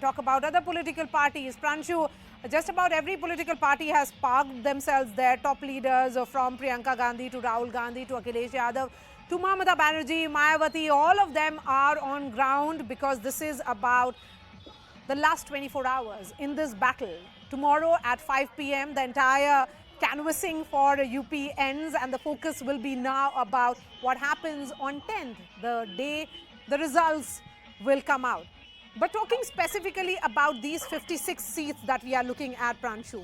talk about other political parties. Pranshu, just about every political party has parked themselves there, top leaders from Priyanka Gandhi to Rahul Gandhi to Akhilesh Yadav to Mamata Banerjee, Mayawati, all of them are on ground because this is about the last 24 hours in this battle. Tomorrow at 5 p.m., the entire canvassing for UP ends and the focus will be now about what happens on 10th, the day the results will come out. But talking specifically about these 56 seats that we are looking at, Pranshu,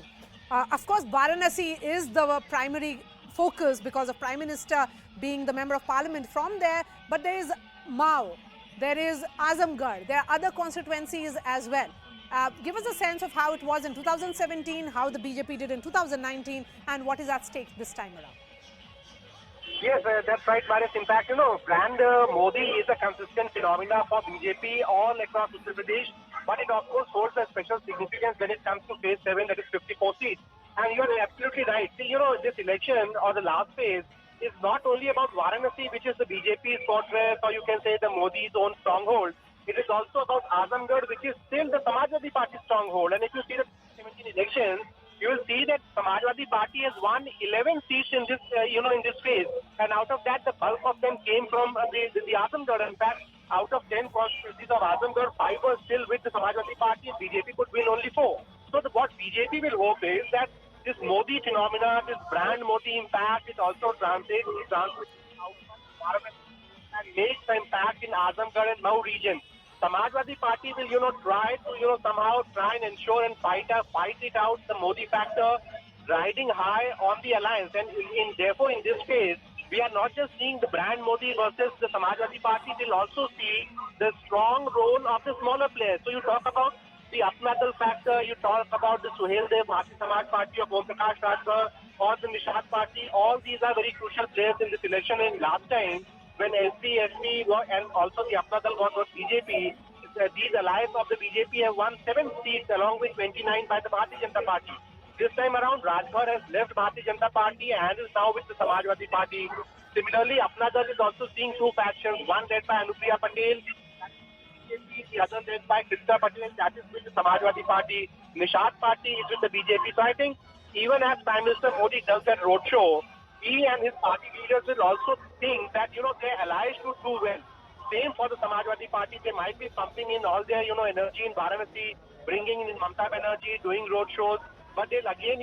of course, Varanasi is the primary focus because of Prime Minister being the Member of Parliament from there, but there is Mao, there is Azamgarh, there are other constituencies as well. Give us a sense of how it was in 2017, how the BJP did in 2019, and what is at stake this time around. Yes, that's right, Maris. In fact, brand Modi is a consistent phenomena for BJP all across Uttar Pradesh, but it of course holds a special significance when it comes to phase 7, that is 54 seats. And you are absolutely right. See, this election or the last phase is not only about Varanasi, which is the BJP's fortress, or you can say the Modi's own stronghold. It is also about Azamgarh, which is still the Samajwadi Party stronghold. And if you see the 2017 elections, you will see that Samajwadi Party has won 11 seats in this, in this phase. And out of that, the bulk of them came from the Azamgarh. In fact, out of 10 constituencies of Azamgarh, 5 were still with the Samajwadi Party, and BJP could win only 4. So what BJP will hope is that this Modi phenomena, this brand Modi impact, it also translates out of and makes the impact in Azamgarh and Mau region. Samajwadi Party will, try to, somehow try and ensure and fight it out, the Modi factor, riding high on the alliance. And therefore, in this phase, we are not just seeing the brand Modi versus the Samajwadi Party, we'll also see the strong role of the smaller players. So you talk about the Apnadal factor, you talk about the Suhail Dev Bharati Samaj Party of Om Prakash Rajbhar or the Nishat Party. All these are very crucial players in this election. And last time, when SP, SP and also the Apnadal got BJP, these allies of the BJP have won 7 seats along with 29 by the Bharatiya Janata Party. This time around, Rajbhar has left Bharatiya Janata Party and is now with the Samajwadi Party. Similarly, Apnadal is also seeing 2 factions, one led by Anupriya Patel, the other led by Krishna Patel, that is with the Samajwadi Party. Nishat Party is with the BJP. So I think even as Prime Minister Modi does that roadshow, he and his party leaders will also think that, their allies should do well. Same for the Samajwadi Party. They might be pumping in all their, energy in Varanasi, bringing in Mamata Banerjee, doing roadshows. But they'll again,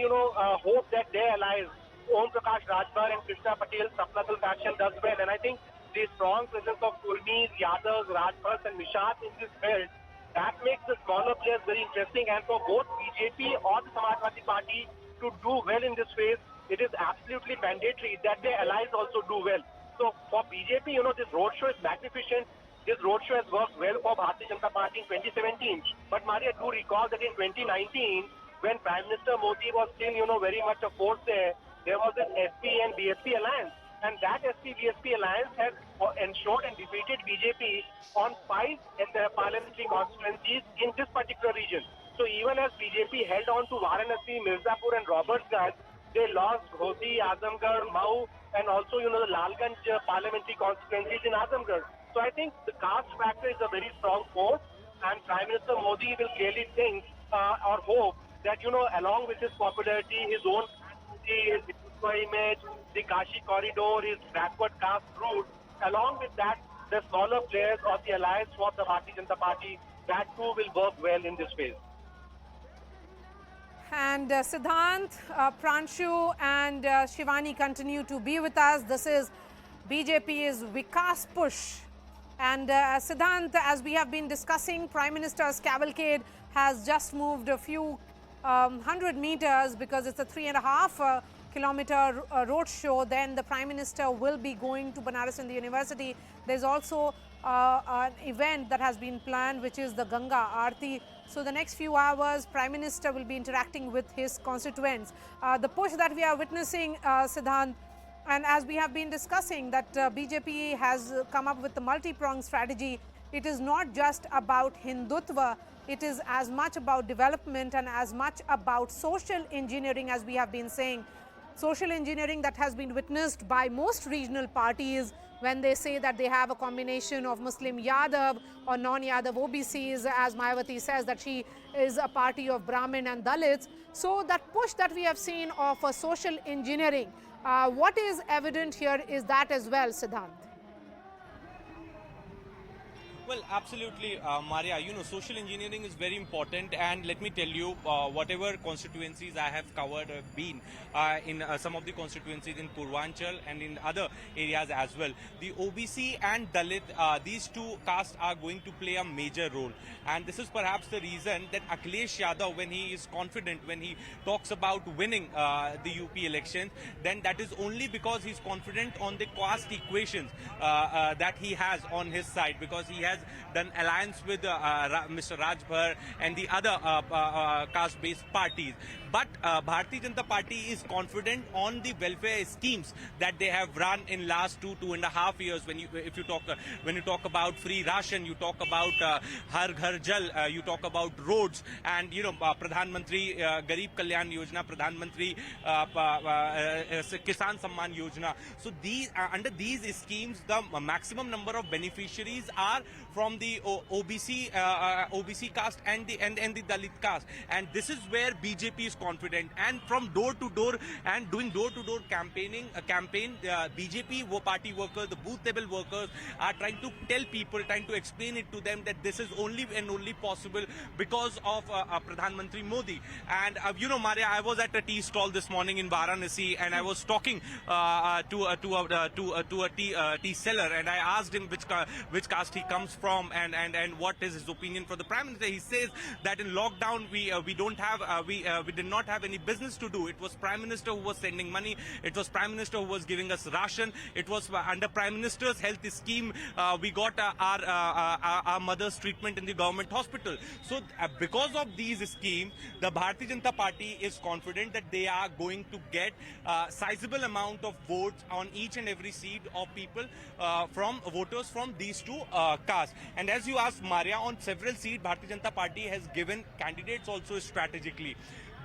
hope that their allies, Om Prakash Rajbhar and Krishna Patel, Sapnatal faction does well. And I think the strong presence of Kurmis, Yadavs, Rajbhars and Nishat in this belt, that makes the smaller players very interesting. And for both BJP or the Samajwadi Party to do well in this phase, it is absolutely mandatory that their allies also do well. So for BJP, this roadshow is magnificent. This roadshow has worked well for Bharatiya Janata Party in 2017. But Maria, do recall that in 2019, when Prime Minister Modi was still, very much a force there was this SP and BSP alliance. And that SP-BSP alliance has ensured and defeated BJP on 5 parliamentary constituencies in this particular region. So even as BJP held on to Varanasi, Mirzapur and Robertsganj, they lost Ghosi, Azamgarh, Mau, and also, the Lalganj parliamentary constituencies in Azamgarh. So I think the caste factor is a very strong force, and Prime Minister Modi will clearly think or hope that, along with his popularity, his own his image, the Kashi corridor, his backward caste route, along with that, the smaller players of the alliance for the Bharatiya Janata Party, that too will work well in this phase. And Siddhant, Pranshu and Shivani continue to be with us. This is BJP's Vikas push. And Siddhant, as we have been discussing, Prime Minister's cavalcade has just moved a few 100 meters because it's a 3.5 kilometer road show. Then the Prime Minister will be going to Banaras Hindu University. There's also an event that has been planned, which is the Ganga Aarti. So the next few hours, Prime Minister will be interacting with his constituents. The push that we are witnessing, Siddhant, and as we have been discussing, that BJP has come up with the multi-pronged strategy. It is not just about Hindutva. It is as much about development and as much about social engineering, as we have been saying. Social engineering that has been witnessed by most regional parties when they say that they have a combination of Muslim Yadav or non-Yadav OBCs, as Mayawati says that she is a party of Brahmin and Dalits. So that push that we have seen of a social engineering, what is evident here is that as well, Siddhant. Well, absolutely, Maria. Social engineering is very important, and let me tell you, whatever constituencies I have covered, been in some of the constituencies in Purvanchal and in other areas as well. The OBC and Dalit, these two castes are going to play a major role, and this is perhaps the reason that Akhilesh Yadav, when he is confident, when he talks about winning the UP elections, then that is only because he's confident on the caste equations that he has on his side, because he has done alliance with Mr. Rajbhar and the other caste-based parties. But Bharatiya Janata Party is confident on the welfare schemes that they have run in last 2.5 years. When you talk about free ration, you talk about Har Ghar Jal, you talk about roads, and Pradhan Mantri Garib Kalyan Yojana, Pradhan Mantri Kisan Samman Yojana. So under these schemes, the maximum number of beneficiaries are from the OBC caste and the Dalit caste, and this is where BJP is confident. And from door to door and doing door to door campaign, BJP party workers, the booth level workers are trying to tell people, trying to explain it to them that this is only and only possible because of Pradhan Mantri Modi. And Maria, I was at a tea stall this morning in Varanasi, and I was talking to a tea seller, and I asked him which caste he comes from and what is his opinion for the Prime Minister. He says that in lockdown we did not have any business to do. It was Prime Minister who was sending money. It was Prime Minister who was giving us ration. It was under Prime Minister's health scheme we got our mother's treatment in the government hospital. So because of these schemes, the Bharatiya Janata Party is confident that they are going to get sizable amount of votes on each and every seat of people from voters from these two castes. And as you asked, Maria, on several seats, Bharatiya Janata Party has given candidates also strategically.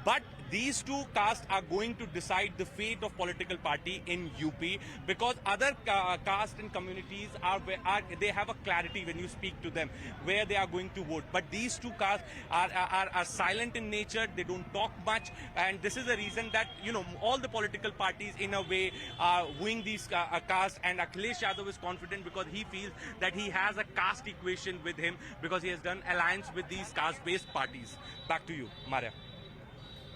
But these two castes are going to decide the fate of political party in UP, because other castes and communities they have a clarity when you speak to them where they are going to vote. But these two castes are silent in nature. They don't talk much, and this is the reason that all the political parties in a way are wooing these castes. And Akhilesh Yadav is confident because he feels that he has a caste equation with him, because he has done alliance with these caste-based parties. Back to you, Maria.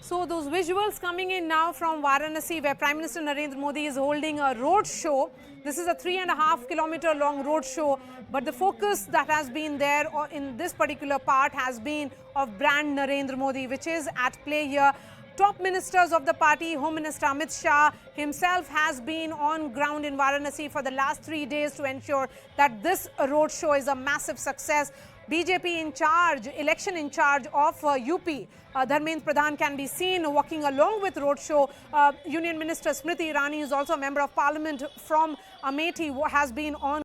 So those visuals coming in now from Varanasi, where Prime Minister Narendra Modi is holding a road show. This is a 3.5 kilometer long road show, but the focus that has been there in this particular part has been of brand Narendra Modi, which is at play here. Top ministers of the party, Home Minister Amit Shah himself has been on ground in Varanasi for the last 3 days to ensure that this road show is a massive success. BJP in charge, election in charge of UP, Dharmendra Pradhan can be seen walking along with roadshow. Union Minister Smriti Irani is also a member of parliament from Amethi, has been on